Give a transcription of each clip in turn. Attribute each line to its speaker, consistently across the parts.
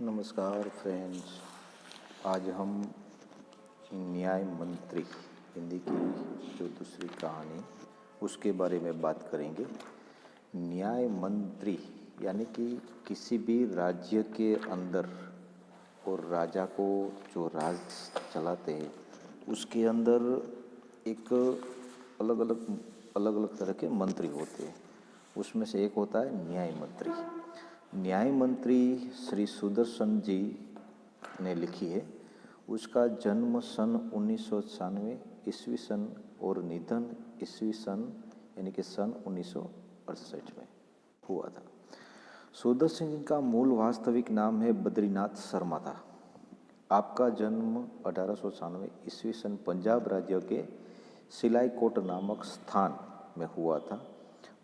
Speaker 1: नमस्कार फ्रेंड्स। आज हम न्याय मंत्री हिंदी की जो दूसरी कहानी उसके बारे में बात करेंगे। न्याय मंत्री यानी कि किसी भी राज्य के अंदर और राजा को जो राज चलाते हैं उसके अंदर एक अलग अलग तरह के मंत्री होते हैं। उसमें से एक होता है न्याय मंत्री। न्याय मंत्री श्री सुदर्शन जी ने लिखी है। उसका जन्म सन 1996 ईस्वी सन और निधन ईस्वी सन यानी कि सन 1968 में हुआ था। सुदर्शन जी का मूल वास्तविक नाम है बद्रीनाथ शर्मा था। आपका जन्म 1896 ईस्वी सन पंजाब राज्य के सिलाईकोट नामक स्थान में हुआ था।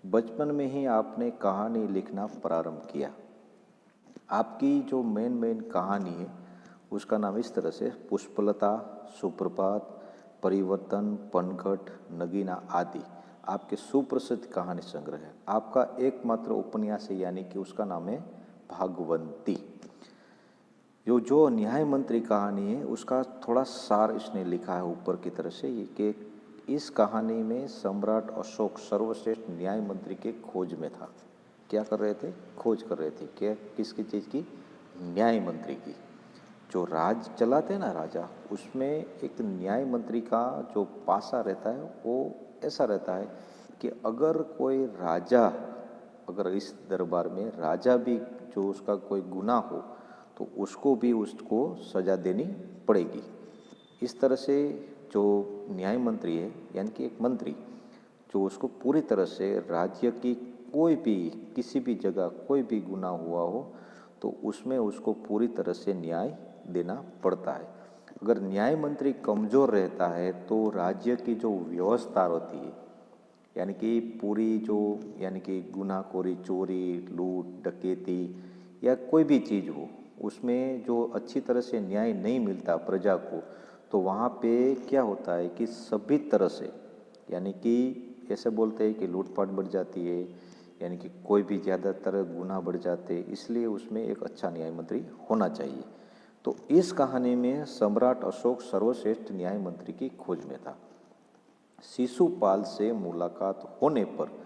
Speaker 1: बचपन में ही आपने कहानी लिखना प्रारंभ किया। आपकी जो मेन कहानी है उसका नाम इस तरह से पुष्पलता, सुप्रभात, परिवर्तन, पनघट, नगीना आदि आपके सुप्रसिद्ध कहानी संग्रह है। आपका एकमात्र उपन्यास है यानी कि उसका नाम है भागवंती। जो न्याय मंत्री कहानी है उसका थोड़ा सार इसने लिखा है ऊपर की तरह से कि इस कहानी में सम्राट अशोक सर्वश्रेष्ठ न्याय मंत्री के खोज में था। क्या कर रहे थे? खोज कर रहे थे। क्या? किसकी चीज़ की? न्याय मंत्री की। जो राज चलाते हैं ना राजा, उसमें एक न्याय मंत्री का जो पासा रहता है वो ऐसा रहता है कि अगर कोई राजा, अगर इस दरबार में राजा भी जो उसका कोई गुनाह हो तो उसको सजा देनी पड़ेगी। इस तरह से जो न्याय मंत्री है यानी कि एक मंत्री जो उसको पूरी तरह से राज्य की कोई भी किसी भी जगह कोई भी गुनाह हुआ हो तो उसमें उसको पूरी तरह से न्याय देना पड़ता है। अगर न्याय मंत्री कमज़ोर रहता है तो राज्य की जो व्यवस्था होती है यानी कि पूरी जो यानी कि गुनाहखोरी, चोरी, लूट, डकैती या कोई भी चीज़ हो उसमें जो अच्छी तरह से न्याय नहीं मिलता प्रजा को, तो वहाँ पे क्या होता है कि सभी तरह से यानी कि ऐसे बोलते हैं कि लूटपाट बढ़ जाती है, यानी कि कोई भी ज़्यादातर गुनाह बढ़ जाते हैं। इसलिए उसमें एक अच्छा न्याय मंत्री होना चाहिए। तो इस कहानी में सम्राट अशोक सर्वश्रेष्ठ न्याय मंत्री की खोज में था। शिशुपाल से मुलाकात होने पर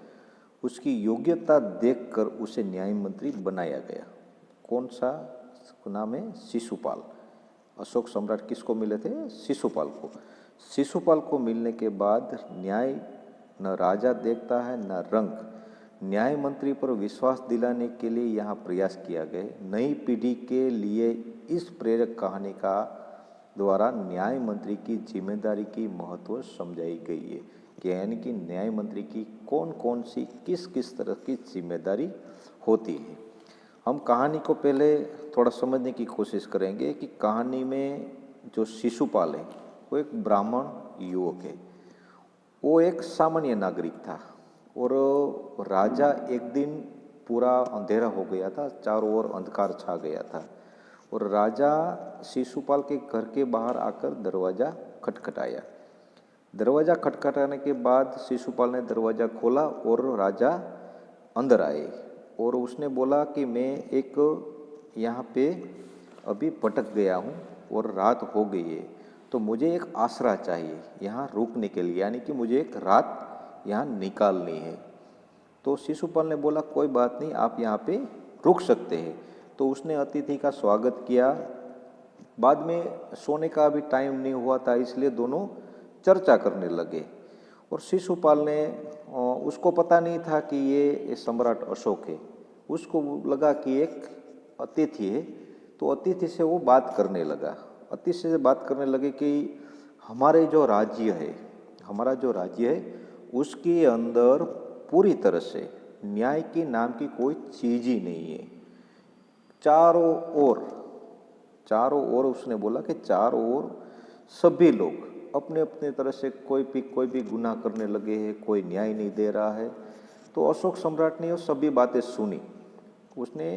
Speaker 1: उसकी योग्यता देखकर उसे न्याय मंत्री बनाया गया। कौन सा नाम है? शिशुपाल। अशोक सम्राट किसको मिले थे? शिशुपाल को। शिशुपाल को मिलने के बाद न्याय न राजा देखता है न रंग। न्याय मंत्री पर विश्वास दिलाने के लिए यहाँ प्रयास किया गया। नई पीढ़ी के लिए इस प्रेरक कहानी का द्वारा न्याय मंत्री की जिम्मेदारी की महत्व समझाई गई है कि यानी कि न्याय मंत्री की कौन कौन सी किस किस तरह की जिम्मेदारी होती है। हम कहानी को पहले थोड़ा समझने की कोशिश करेंगे कि कहानी में जो शिशुपाल है वो एक ब्राह्मण युवक है। वो एक सामान्य नागरिक था और राजा एक दिन पूरा अंधेरा हो गया था, चारों ओर अंधकार छा गया था और राजा शिशुपाल के घर के बाहर आकर दरवाज़ा खटखटाया। दरवाज़ा खटखटाने के बाद शिशुपाल ने दरवाज़ा खोला और राजा अंदर आए और उसने बोला कि मैं एक यहाँ पे अभी भटक गया हूँ और रात हो गई है, तो मुझे एक आसरा चाहिए यहाँ रुकने के लिए, यानी कि मुझे एक रात यहाँ निकालनी है। तो शिशुपाल ने बोला कोई बात नहीं, आप यहाँ पे रुक सकते हैं। तो उसने अतिथि का स्वागत किया। बाद में सोने का अभी टाइम नहीं हुआ था इसलिए दोनों चर्चा करने लगे और शिशुपाल ने उसको पता नहीं था कि ये सम्राट अशोक है। उसको लगा कि एक अतिथि है, तो अतिथि से वो बात करने लगा। अतिथि से बात करने लगे कि हमारा जो राज्य है उसके अंदर पूरी तरह से न्याय की नाम की कोई चीज़ ही नहीं है। चारों ओर उसने बोला कि चारों ओर सभी लोग अपने अपने तरह से कोई भी गुनाह करने लगे हैं, कोई न्याय नहीं दे रहा है। तो अशोक सम्राट ने वो सभी बातें सुनी। उसने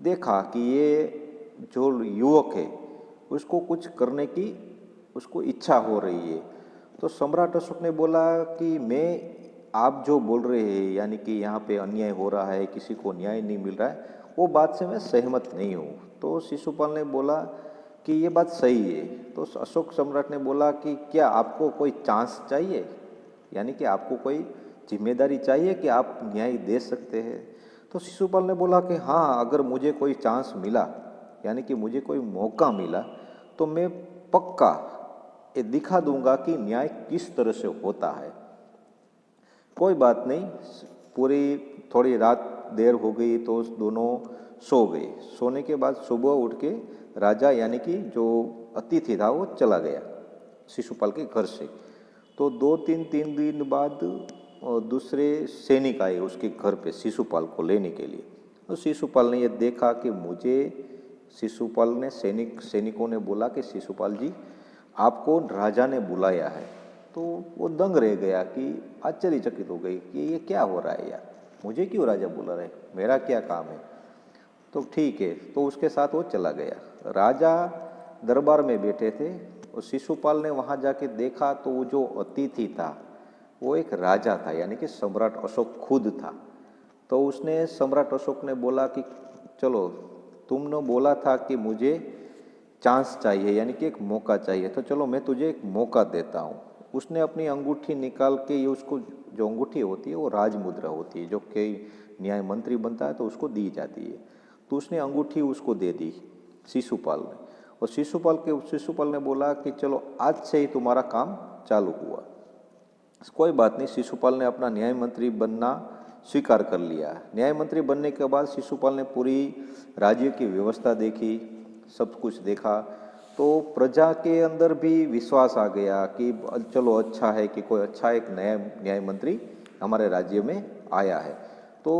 Speaker 1: देखा कि ये जो युवक है उसको कुछ करने की उसको इच्छा हो रही है। तो सम्राट अशोक ने बोला कि आप जो बोल रहे हैं यानी कि यहाँ पे अन्याय हो रहा है, किसी को न्याय नहीं मिल रहा है, वो बात से मैं सहमत नहीं हूँ। तो शिशुपाल ने बोला कि ये बात सही है। तो अशोक सम्राट ने बोला कि क्या आपको कोई चांस चाहिए, यानी कि आपको कोई जिम्मेदारी चाहिए कि आप न्याय दे सकते हैं। तो शिशुपाल ने बोला कि हाँ, अगर मुझे कोई चांस मिला, यानी कि मुझे कोई मौका मिला, तो मैं पक्का ये दिखा दूंगा कि न्याय किस तरह से होता है। कोई बात नहीं, पूरी थोड़ी रात देर हो गई तो दोनों सो गए। सोने के बाद सुबह उठ के राजा यानी कि जो अतिथि था वो चला गया शिशुपाल के घर से। तो तीन दिन बाद दूसरे सैनिक आए उसके घर पे शिशुपाल को लेने के लिए। तो शिशुपाल ने ये देखा कि शिशुपाल ने सैनिकों ने बोला कि शिशुपाल जी, आपको राजा ने बुलाया है। तो वो दंग रह गया कि आश्चर्यचकित हो गई कि ये क्या हो रहा है यार, मुझे क्यों राजा बुला रहे, मेरा क्या काम है। तो ठीक है, तो उसके साथ वो चला गया। राजा दरबार में बैठे थे और शिशुपाल ने वहाँ जाके देखा तो वो जो अतिथि था वो एक राजा था, यानी कि सम्राट अशोक खुद था। तो उसने सम्राट अशोक ने बोला कि चलो, तुमने बोला था कि मुझे चांस चाहिए, यानी कि एक मौका चाहिए, तो चलो मैं तुझे एक मौका देता हूँ। उसने अपनी अंगूठी निकाल के, ये उसको जो अंगूठी होती है वो राजमुद्रा होती है, जो कई न्याय मंत्री बनता है तो उसको दी जाती है। तो उसने अंगूठी उसको दे दी शिशुपाल ने, और शिशुपाल ने बोला कि चलो आज से ही तुम्हारा काम चालू हुआ। कोई बात नहीं, शिशुपाल ने अपना न्याय मंत्री बनना स्वीकार कर लिया। न्याय मंत्री बनने के बाद शिशुपाल ने पूरी राज्य की व्यवस्था देखी, सब कुछ देखा। तो प्रजा के अंदर भी विश्वास आ गया कि चलो अच्छा है कि कोई अच्छा एक नया न्याय मंत्री हमारे राज्य में आया है। तो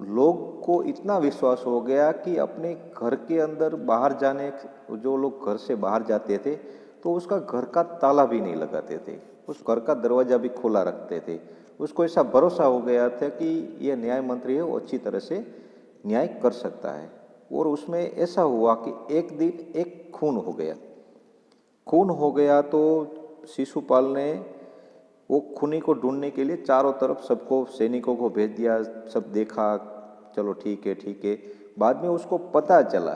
Speaker 1: लोग को इतना विश्वास हो गया कि अपने घर के अंदर बाहर जाने, जो लोग घर से बाहर जाते थे तो उसका घर का ताला भी नहीं लगाते थे, उस घर का दरवाजा भी खुला रखते थे। उसको ऐसा भरोसा हो गया था कि यह न्याय मंत्री है, वो अच्छी तरह से न्याय कर सकता है। और उसमें ऐसा हुआ कि एक दिन एक खून हो गया। तो शिशुपाल ने वो खूनी को ढूंढने के लिए चारों तरफ सबको, सैनिकों को भेज दिया। सब देखा, चलो ठीक है। बाद में उसको पता चला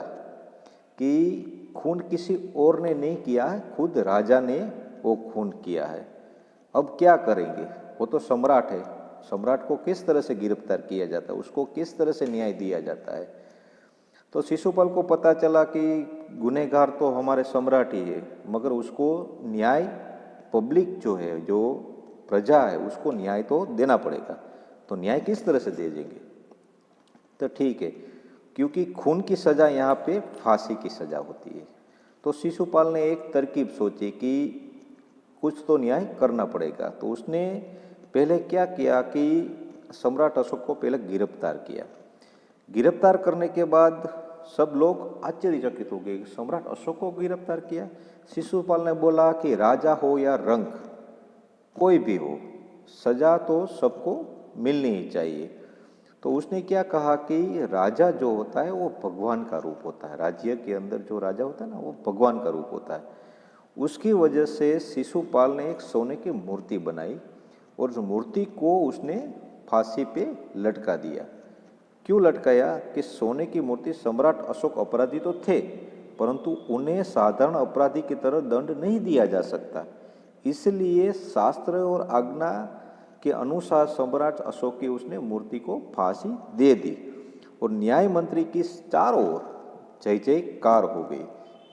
Speaker 1: कि खून किसी और ने नहीं किया है, खुद राजा ने वो खून किया है। अब क्या करेंगे, वो तो सम्राट है, सम्राट को किस तरह से गिरफ्तार किया जाता है, उसको किस तरह से न्याय दिया जाता है। तो शिशुपाल को पता चला कि गुनहगार तो हमारे सम्राट ही है, मगर उसको न्याय, पब्लिक जो है, जो प्रजा है, उसको न्याय तो देना पड़ेगा। तो न्याय किस तरह से दे देंगे। तो ठीक है, क्योंकि खून की सज़ा यहाँ पे फांसी की सज़ा होती है। तो शिशुपाल ने एक तरकीब सोची कि कुछ तो न्याय करना पड़ेगा। तो उसने पहले क्या किया कि सम्राट अशोक को पहले गिरफ्तार किया। गिरफ्तार करने के बाद सब लोग आश्चर्यचकित हो गए, सम्राट अशोक को गिरफ्तार किया। शिशुपाल ने बोला कि राजा हो या रंक, कोई भी हो, सजा तो सबको मिलनी ही चाहिए। तो उसने क्या कहा कि राजा जो होता है वो भगवान का रूप होता है, राज्य के अंदर जो राजा होता है ना, वो भगवान का रूप होता है। उसकी वजह से शिशुपाल ने एक सोने की मूर्ति बनाई और उस मूर्ति को उसने फांसी पे लटका दिया। क्यों लटकाया कि सोने की मूर्ति, सम्राट अशोक अपराधी तो थे, परंतु उन्हें साधारण अपराधी की तरह दंड नहीं दिया जा सकता, इसलिए शास्त्र और आज्ञा के अनुसार सम्राट अशोक की उसने मूर्ति को फांसी दे दी। और न्याय मंत्री की चारों ओर जय जयकार हो गई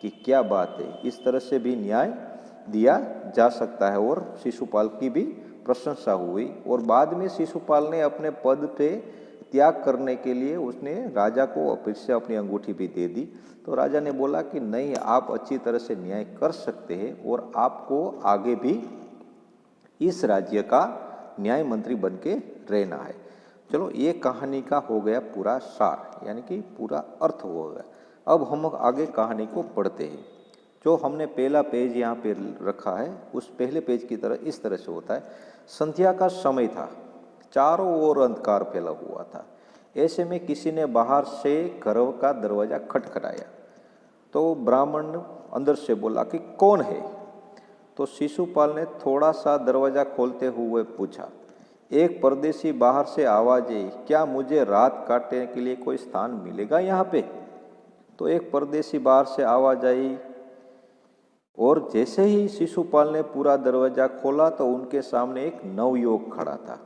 Speaker 1: कि क्या बात है, इस तरह से भी न्याय दिया जा सकता है। और शिशुपाल की भी प्रशंसा हुई। और बाद में शिशुपाल ने अपने पद पे त्याग करने के लिए उसने राजा को फिर से अपनी अंगूठी भी दे दी। तो राजा ने बोला कि नहीं, आप अच्छी तरह से न्याय कर सकते हैं और आपको आगे भी इस राज्य का न्याय मंत्री बन के रहना है। चलो, ये कहानी का हो गया पूरा सार, यानी कि पूरा अर्थ हो गया। अब हम आगे कहानी को पढ़ते हैं। जो हमने पहला पेज यहाँ पे रखा है, उस पहले पेज की तरह इस तरह से होता है। संध्या का समय था, चारों ओर अंधकार फैला हुआ था। ऐसे में किसी ने बाहर से घर का दरवाजा खटखटाया। तो ब्राह्मण अंदर से बोला कि कौन है। तो शिशुपाल ने थोड़ा सा दरवाजा खोलते हुए पूछा। एक परदेशी बाहर से आवाज आई, क्या मुझे रात काटने के लिए कोई स्थान मिलेगा यहाँ पे? तो एक परदेशी बाहर से आवाज आई और जैसे ही शिशुपाल ने पूरा दरवाजा खोला तो उनके सामने एक नवयुवक खड़ा था।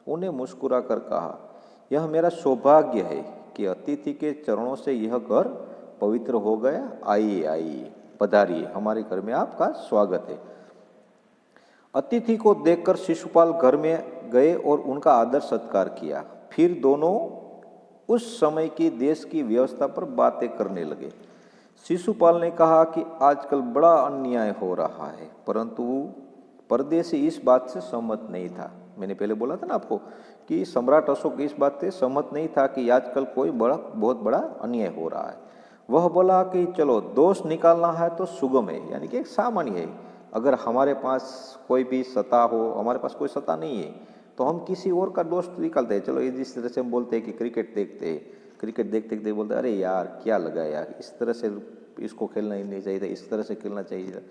Speaker 1: उन्हें मुस्कुरा कर कहा, यह मेरा सौभाग्य है कि अतिथि के चरणों से यह घर पवित्र हो गया। आइए आइए, पधारिए, हमारे घर में आपका स्वागत है। अतिथि को देखकर शिशुपाल घर में गए और उनका आदर सत्कार किया। फिर दोनों उस समय की देश की व्यवस्था पर बातें करने लगे। शिशुपाल ने कहा कि आजकल बड़ा अन्याय हो रहा है, परंतु परदेशी इस बात से सहमत नहीं था। मैंने पहले बोला था ना आपको कि सम्राट अशोक इस बात से सहमत नहीं था कि आजकल कोई बहुत बड़ा अन्याय हो रहा है। वह बोला कि चलो दोष निकालना है तो सुगम है, यानी कि एक सामान्य है। अगर हमारे पास कोई भी सत्ता हो, हमारे पास कोई सत्ता नहीं है तो हम किसी और का दोष निकालते हैं। चलो जिस तरह से हम बोलते हैं कि क्रिकेट देखते हैं, क्रिकेट देखते देखते बोलते हैं अरे यार क्या लगा यार, इस तरह से इसको खेलना ही नहीं चाहिए था, इस तरह से खेलना चाहिए।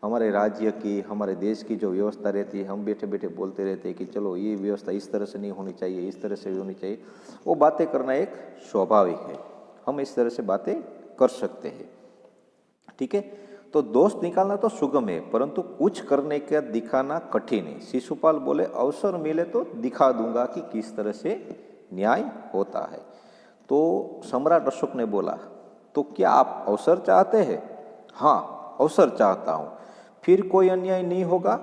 Speaker 1: हमारे राज्य की, हमारे देश की जो व्यवस्था रहती है, हम बैठे बैठे बोलते रहते हैं कि चलो ये व्यवस्था इस तरह से नहीं होनी चाहिए, इस तरह से होनी चाहिए। वो बातें करना एक स्वाभाविक है, हम इस तरह से बातें कर सकते हैं, ठीक है। तो दोष निकालना तो सुगम है, परंतु कुछ करने का दिखाना कठिन है। शिशुपाल बोले, अवसर मिले तो दिखा दूंगा कि किस तरह से न्याय होता है। तो सम्राट अशोक ने बोला, तो क्या आप अवसर चाहते हैं? हाँ, अवसर चाहता हूँ। फिर कोई अन्याय नहीं होगा?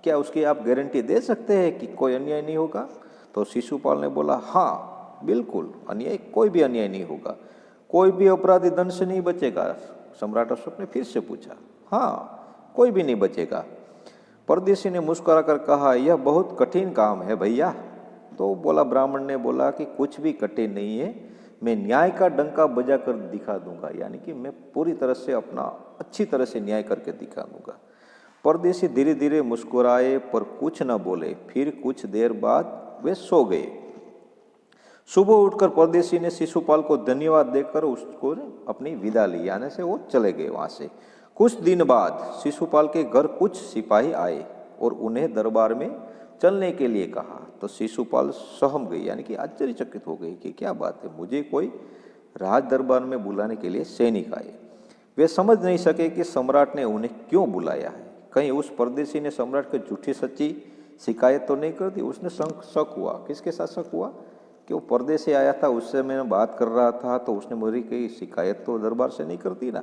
Speaker 1: क्या उसकी आप गारंटी दे सकते हैं कि कोई अन्याय नहीं होगा? तो शिशुपाल ने बोला, हाँ बिल्कुल, अन्याय कोई भी अन्याय नहीं होगा, कोई भी अपराधी दंड से नहीं बचेगा। सम्राट अशोक ने फिर से पूछा, हाँ कोई भी नहीं बचेगा। परदेशी ने मुस्कुरा कर कहा, यह बहुत कठिन काम है भैया। तो बोला, ब्राह्मण ने बोला कि कुछ भी कठिन नहीं है, मैं न्याय का डंका बजा कर दिखा दूंगा, यानी कि मैं पूरी तरह से अपना अच्छी तरह से न्याय करके दिखा दूंगा। परदेशी धीरे धीरे मुस्कुराए पर कुछ न बोले। फिर कुछ देर बाद वे सो गए। सुबह उठकर परदेशी ने शिशुपाल को धन्यवाद देकर उसको अपनी विदा ली, यानी से वो चले गए वहां से। कुछ दिन बाद शिशुपाल के घर कुछ सिपाही आए और उन्हें दरबार में चलने के लिए कहा। तो शिशुपाल सहम गई, यानी कि आश्चर्यचकित हो गई कि क्या बात है, मुझे कोई राज दरबार में बुलाने के लिए सैनिक आए। वे समझ नहीं सके कि सम्राट ने उन्हें क्यों बुलाया है। कहीं उस परदेशी ने सम्राट को झूठी सच्ची शिकायत तो नहीं कर दी। उसने शक हुआ, किसके साथ शक हुआ कि वो परदेशी आया था, उससे मैं बात कर रहा था, तो उसने मेरी कोई शिकायत तो दरबार से नहीं करती ना।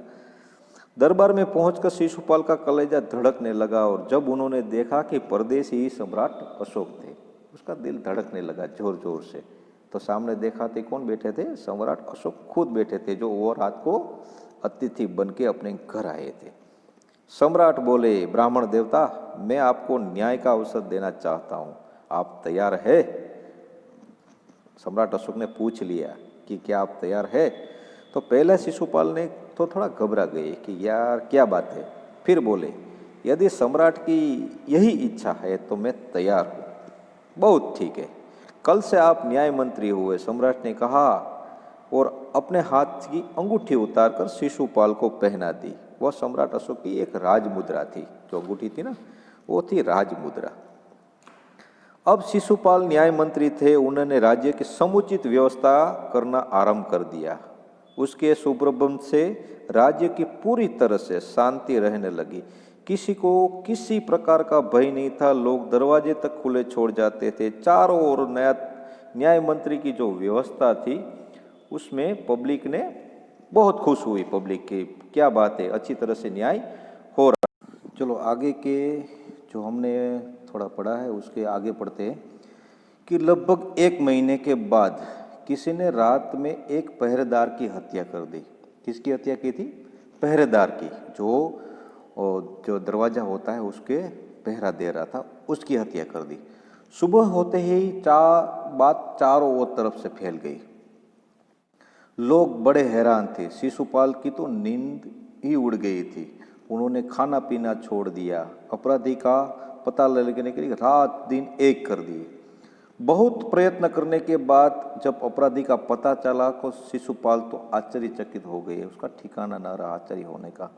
Speaker 1: दरबार में पहुंचकर शिशुपाल का कलेजा धड़कने लगा और जब उन्होंने देखा कि परदेशी ही सम्राट अशोक थे, उसका दिल धड़कने लगा जोर जोर से। तो सामने देखा थे कौन बैठे थे? सम्राट अशोक खुद बैठे थे, जो वो रात को अतिथि बन के अपने घर आए थे। सम्राट बोले, ब्राह्मण देवता, मैं आपको न्याय का अवसर देना चाहता हूँ, आप तैयार है? सम्राट अशोक ने पूछ लिया कि क्या आप तैयार है? तो पहले शिशुपाल ने तो थोड़ा घबरा गए कि यार क्या बात है। फिर बोले, यदि सम्राट की यही इच्छा है तो मैं तैयार हूँ। बहुत ठीक है, कल से आप न्याय मंत्री हुए, सम्राट ने कहा और अपने हाथ की अंगूठी उतारकर शिशुपाल को पहना दी। वह सम्राट अशोक की एक राजमुद्रा थी, जो अंगूठी थी ना, वो थी राजमुद्रा। अब शिशुपाल न्याय मंत्री थे, उन्होंने राज्य की समुचित व्यवस्था करना आरंभ कर दिया। उसके सुप्रबंध से राज्य की पूरी तरह से शांति रहने लगी। किसी को किसी प्रकार का भय नहीं था, लोग दरवाजे तक खुले छोड़ जाते थे। चारों ओर न्याय मंत्री की जो व्यवस्था थी उसमें पब्लिक ने बहुत खुश हुई। पब्लिक की क्या बात है, अच्छी तरह से न्याय हो रहा। चलो आगे के जो हमने थोड़ा पढ़ा है उसके आगे पढ़ते हैं कि लगभग 1 महीने के बाद किसी ने रात में एक पहरेदार की हत्या कर दी। किसकी हत्या की थी? पहरेदार की, जो दरवाजा होता है उसके पहरा दे रहा था, उसकी हत्या कर दी। सुबह होते ही बात चारों ओर तरफ से फैल गई। लोग बड़े हैरान थे। शिशुपाल की तो नींद ही उड़ गई थी। उन्होंने खाना पीना छोड़ दिया, अपराधी का पता लगाने के लिए रात दिन एक कर दिए। बहुत प्रयत्न करने के बाद जब अपराधी का पता चला तो शिशुपाल तो आश्चर्यचकित हो गए, उसका ठिकाना न रहा आश्चर्य होने का।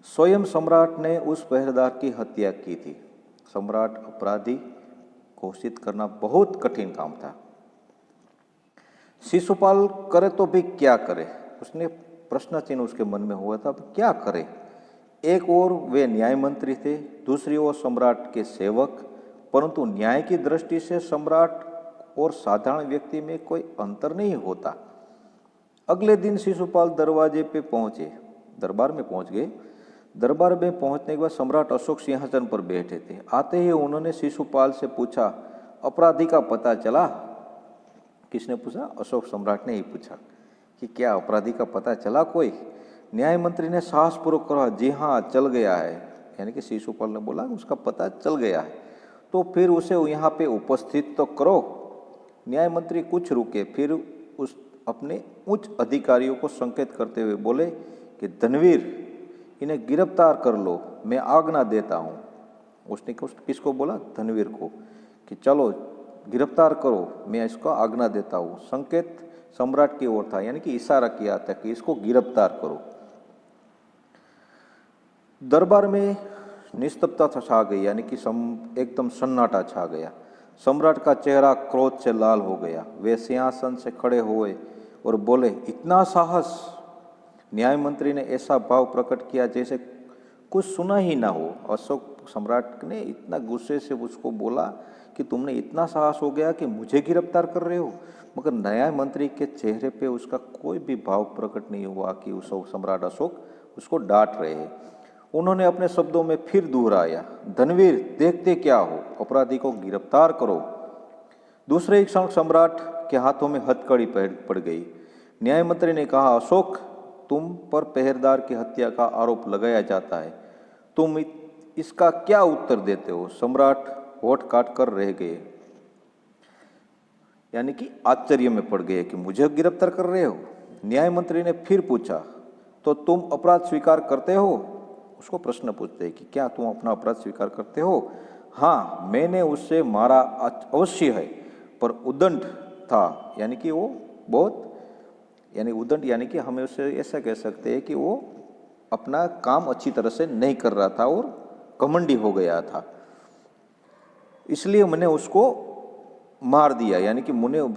Speaker 1: स्वयं सम्राट ने उस पहरेदार की हत्या की थी। सम्राट अपराधी घोषित करना बहुत कठिन काम था। शिशुपाल करे तो भी क्या करे, उसने प्रश्न चिन्ह उसके मन में हुआ था, अब क्या करे। एक ओर वे न्याय मंत्री थे, दूसरी ओर सम्राट के सेवक, परंतु न्याय की दृष्टि से सम्राट और साधारण व्यक्ति में कोई अंतर नहीं होता। अगले दिन शिशुपाल दरवाजे पे पहुंचे, दरबार में पहुंच गए। दरबार में पहुंचने के बाद सम्राट अशोक सिंहासन पर बैठे थे। आते ही उन्होंने शिशुपाल से पूछा, अपराधी का पता चला? किसने पूछा? अशोक सम्राट ने ही पूछा कि क्या अपराधी का पता चला कोई? न्याय मंत्री ने साहसपूर्वक कहा, जी हाँ चल गया है। यानी कि शिशुपाल ने बोला उसका पता चल गया है, तो फिर उसे यहाँ पे उपस्थित तो करो। न्याय मंत्री कुछ रुके, फिर उस अपने उच्च अधिकारियों को संकेत करते हुए बोले कि धनवीर, इन्हें गिरफ्तार कर लो, मैं आज्ञा देता हूँ। उसने किसको बोला? धनवीर को, कि चलो गिरफ्तार करो, मैं इसको आज्ञा देता हूँ। संकेत सम्राट की ओर था, यानी कि इशारा किया था कि इसको गिरफ्तार करो। दरबार में निस्तब्धता छा गई, यानी कि एकदम सन्नाटा छा गया। सम्राट का चेहरा क्रोध से लाल हो गया। वे सिंहासन से खड़े हुए और बोले, इतना साहस? न्याय मंत्री ने ऐसा भाव प्रकट किया जैसे कुछ सुना ही ना हो। अशोक सम्राट ने इतना गुस्से से उसको बोला कि तुमने इतना साहस हो गया कि मुझे गिरफ्तार कर रहे हो। मगर न्याय मंत्री के चेहरे पे उसका कोई भी भाव प्रकट नहीं हुआ कि सम्राट अशोक उसको डांट रहे हैं। उन्होंने अपने शब्दों में फिर दोहराया, धनवीर देखते क्या हो, अपराधी को गिरफ्तार करो। दूसरे एक क्षण सम्राट के हाथों में हथकड़ी पड़ गई। न्याय मंत्री ने कहा, अशोक, तुम पर पहरेदार की हत्या का आरोप लगाया जाता है, तुम इसका क्या उत्तर देते हो? सम्राट होठ काट कर रह गए, यानी कि आश्चर्य में पड़ गए कि मुझे गिरफ्तार कर रहे हो। न्याय मंत्री ने फिर पूछा, तो तुम अपराध स्वीकार करते हो? उसको प्रश्न पूछते हैं कि क्या तुम अपना अपराध स्वीकार करते हो? हाँ, मैंने उससे मारा अवश्य है, पर उद्दंड था, यानी कि वो बहुत, यानी उद्दंड यानी कि हमें उससे ऐसा कह सकते हैं कि वो अपना काम अच्छी तरह से नहीं कर रहा था और घमंडी हो गया था, इसलिए मैंने उसको मार दिया, यानी कि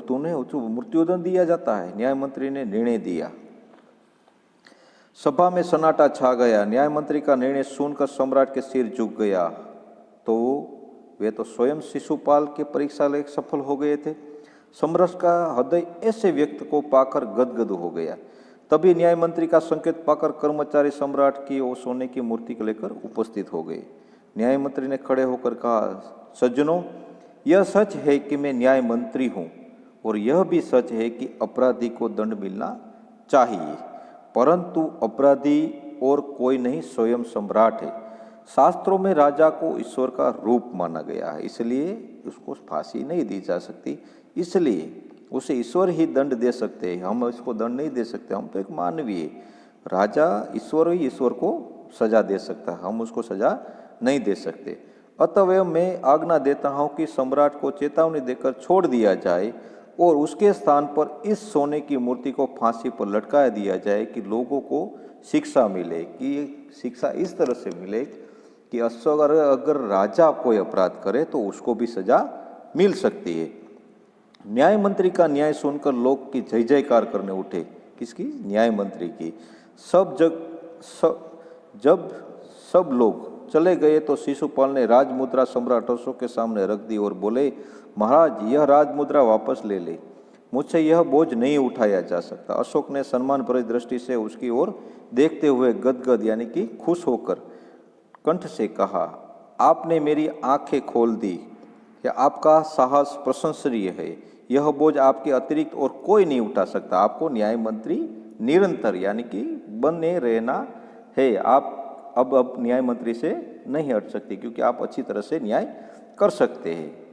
Speaker 1: तूने मृत्युदंड दिया जाता है। न्याय मंत्री ने निर्णय दिया। सभा में सन्नाटा छा गया। न्याय मंत्री का निर्णय सुनकर सम्राट के सिर झुक गया। तो वे तो स्वयं शिशुपाल के परीक्षा लेख सफल हो गए थे। सम्राट का हृदय ऐसे व्यक्ति को पाकर गदगद हो गया। तभी न्याय मंत्री का संकेत पाकर कर्मचारी सम्राट की और सोने की मूर्ति को लेकर उपस्थित हो गए। न्याय मंत्री ने खड़े होकर कहा, सज्जनों, यह सच है कि मैं न्याय मंत्री हूँ और यह भी सच है कि अपराधी को दंड मिलना चाहिए, परंतु अपराधी और कोई नहीं, स्वयं सम्राट है। शास्त्रों में राजा को ईश्वर का रूप माना गया है, इसलिए उसको फांसी नहीं दी जा सकती, इसलिए उसे ईश्वर ही दंड दे सकते हैं, हम इसको दंड नहीं दे सकते, हम तो एक मानवीय। राजा ईश्वर ही ईश्वर को सजा दे सकता है, हम उसको सजा नहीं दे सकते। अतएव मैं आज्ञा देता हूँ कि सम्राट को चेतावनी देकर छोड़ दिया जाए और उसके स्थान पर इस सोने की मूर्ति को फांसी पर लटकाया दिया जाए कि लोगों को शिक्षा मिले, कि शिक्षा इस तरह से मिले कि अगर राजा कोई अपराध करे तो उसको भी सजा मिल सकती है। न्याय मंत्री का न्याय सुनकर लोग की जय जयकार करने उठे। किसकी? न्याय मंत्री की। जब सब लोग चले गए तो शिशुपाल ने राजमुद्रा सम्राट अशोक के सामने रख दी और बोले, महाराज, यह राजमुद्रा वापस ले ले, मुझसे यह बोझ नहीं उठाया जा सकता। अशोक ने सम्मान भरी दृष्टि से उसकी ओर देखते हुए गदगद यानी कि खुश होकर कंठ से कहा, आपने मेरी आंखें खोल दी, या आपका साहस प्रशंसनीय है, यह बोझ आपके अतिरिक्त और कोई नहीं उठा सकता। आपको न्याय मंत्री निरंतर यानी कि बने रहना है, आप अब न्याय मंत्री से नहीं हट सकते, क्योंकि आप अच्छी तरह से न्याय कर सकते हैं।